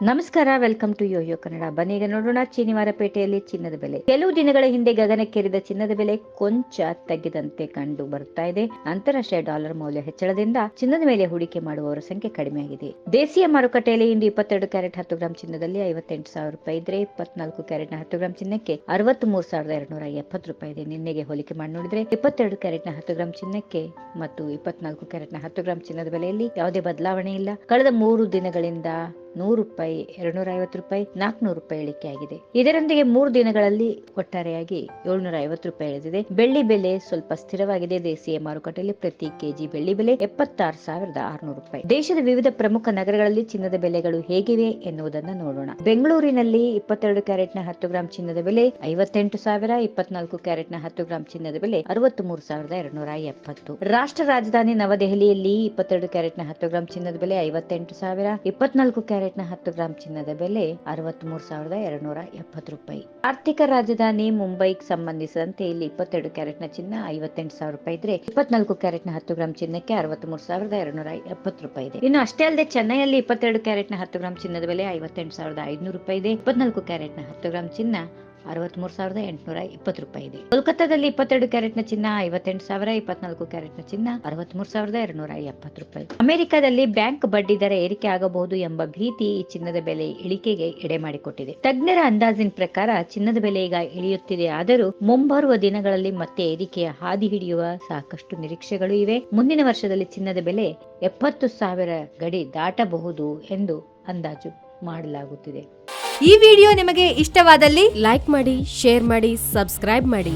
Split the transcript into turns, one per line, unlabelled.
ನಮಸ್ಕಾರ, welcome to Yoyo Kannada. ಬನ್ನಿಗ ನೋಡೋಣ ಶನಿವಾರಪೇಟೆಯಲ್ಲಿ ಚಿನ್ನದ ಬೆಲೆ. ಕೆಲವು ದಿನಗಳ ಹಿಂದೆ ಗಗನಕ್ಕೇರಿದ ಚಿನ್ನದ ಬೆಲೆ ಕೊಂಚ ತಗ್ಗಿದಂತೆ ಕಂಡು ಬರುತ್ತಾ ಇದೆ. ಅಂತಾರಾಷ್ಟ್ರೀಯ ಡಾಲರ್ ಮೌಲ್ಯ ಹೆಚ್ಚಳದಿಂದ ಚಿನ್ನದ ಮೇಲೆ ಹೂಡಿಕೆ ಮಾಡುವವರ ಸಂಖ್ಯೆ ಕಡಿಮೆಯಾಗಿದೆ. ದೇಶೀಯ ಮಾರುಕಟ್ಟೆಯಲ್ಲಿ ಇಂದು 22 ಕ್ಯಾರೆಟ್ 10 ಗ್ರಾಂ ಚಿನ್ನದಲ್ಲಿ 58,000 ರೂಪಾಯಿ ಇದ್ರೆ, 24 ಕ್ಯಾರೆಟ್ನ 10 ಗ್ರಾಂ ಚಿನ್ನಕ್ಕೆ 63,270 ರೂಪಾಯಿ ಇದೆ. ನಿನ್ನೆಗೆ ಹೋಲಿಕೆ ಮಾಡಿ ನೋಡಿದ್ರೆ 22 ಕ್ಯಾರೆಟ್ನ 10 ಗ್ರಾಂ ಚಿನ್ನಕ್ಕೆ ಮತ್ತು 24 ಕ್ಯಾರೆಟ್ನ 10 ಗ್ರಾಂ ಚಿನ್ನದ ಬೆಲೆಯಲ್ಲಿ ಯಾವುದೇ ಬದಲಾವಣೆ ಇಲ್ಲ. ಕಳೆದ 3 ದಿನಗಳಿಂದ 100 ರೂಪಾಯಿ, 250 ರೂಪಾಯಿ, 400 ರೂಪಾಯಿ ಇಳಿಕೆಯಾಗಿದೆ. ಇದರೊಂದಿಗೆ 3 ದಿನಗಳಲ್ಲಿ ಒಟ್ಟಾರೆಯಾಗಿ 750 ರೂಪಾಯಿ ಇಳಿದಿದೆ. ಬೆಳ್ಳಿ ಬೆಲೆ ಸ್ವಲ್ಪ ಸ್ಥಿರವಾಗಿದೆ. ದೇಶೀಯ ಮಾರುಕಟ್ಟೆಯಲ್ಲಿ ಪ್ರತಿ ಕೆಜಿ ಬೆಳ್ಳಿ ಬೆಲೆ 76,600 ರೂಪಾಯಿ. ದೇಶದ ವಿವಿಧ ಪ್ರಮುಖ ನಗರಗಳಲ್ಲಿ ಚಿನ್ನದ ಬೆಲೆಗಳು ಹೇಗಿವೆ ಎನ್ನುವುದನ್ನು ನೋಡೋಣ. ಬೆಂಗಳೂರಿನಲ್ಲಿ 22 ಕ್ಯಾರೆಟ್ನ 10 ಗ್ರಾಂ ಚಿನ್ನದ ಬೆಲೆ 58,000, 24 ಕ್ಯಾರೆಟ್ನ 10 ಗ್ರಾಂ ಚಿನ್ನದ ಬೆಲೆ 63,270. ರಾಷ್ಟ್ರ ರಾಜಧಾನಿ ನವದೆಹಲಿಯಲ್ಲಿ 22 ಕ್ಯಾರೆಟ್ನ 10 ಗ್ರಾಂ ಚಿನ್ನದ ಬೆಲೆ 58,000, 24 ಕ್ಯಾರೆಟ್ನ 10 ಗ್ರಾಂ ಚಿನ್ನದ ಬೆಲೆ 63,270 ರೂಪಾಯಿ. ಆರ್ಥಿಕ ರಾಜಧಾನಿ ಮುಂಬೈಗೆ ಸಂಬಂಧಿಸಿದಂತೆ ಇಲ್ಲಿ 22 ಕ್ಯಾರೆಟ್ನ ಚಿನ್ನ 58,000 ರೂಪಾಯಿ ಇದ್ರೆ, 24 ಕ್ಯಾರೆಟ್ನ 10 ಗ್ರಾಂ ಚಿನ್ನಕ್ಕೆ 63,270 ರೂಪಾಯಿ ಇದೆ. ಇನ್ನು ಅಷ್ಟೇ ಅಲ್ಲದೆ ಚೆನ್ನೈಯಲ್ಲಿ 22 ಕ್ಯಾರೆಟ್ನ 10 ಗ್ರಾಂ ಚಿನ್ನದ ಬೆಲೆ 58,500 ರೂಪಾಯಿ ಇದೆ. 24 ಕ್ಯಾರೆಟ್ನ 10 ಗ್ರಾಂ ಚಿನ್ನ 63,820 ರೂಪಾಯಿ ಇದೆ. ಕೋಲ್ಕತ್ತಾದಲ್ಲಿ 22 ಕ್ಯಾರೆಟ್ನ ಚಿನ್ನ 58,000, 24 ಕ್ಯಾರೆಟ್ನ ಚಿನ್ನ 63,270 ರೂಪಾಯಿ. ಅಮೆರಿಕದಲ್ಲಿ ಬ್ಯಾಂಕ್ ಬಡ್ಡಿ ದರ ಏರಿಕೆ ಆಗಬಹುದು ಎಂಬ ಭೀತಿ ಈ ಚಿನ್ನದ ಬೆಲೆ ಇಳಿಕೆಗೆ ಎಡೆ ಮಾಡಿಕೊಟ್ಟಿದೆ. ತಜ್ಞರ ಅಂದಾಜಿನ ಪ್ರಕಾರ ಚಿನ್ನದ ಬೆಲೆ ಈಗ ಇಳಿಯುತ್ತಿದೆ. ಆದರೂ ಮುಂಬರುವ ದಿನಗಳಲ್ಲಿ ಮತ್ತೆ ಏರಿಕೆಯ ಹಾದಿ ಹಿಡಿಯುವ ಸಾಕಷ್ಟು ನಿರೀಕ್ಷೆಗಳು ಇವೆ. ಮುಂದಿನ ವರ್ಷದಲ್ಲಿ ಚಿನ್ನದ ಬೆಲೆ 70,000 ಗಡಿ ದಾಟಬಹುದು ಎಂದು ಅಂದಾಜು ಮಾಡಲಾಗುತ್ತಿದೆ.
ಈ ವಿಡಿಯೋ ನಿಮಗೆ ಇಷ್ಟವಾದಲ್ಲಿ ಲೈಕ್ ಮಾಡಿ, ಶೇರ್ ಮಾಡಿ, ಸಬ್ಸ್ಕ್ರೈಬ್ ಮಾಡಿ.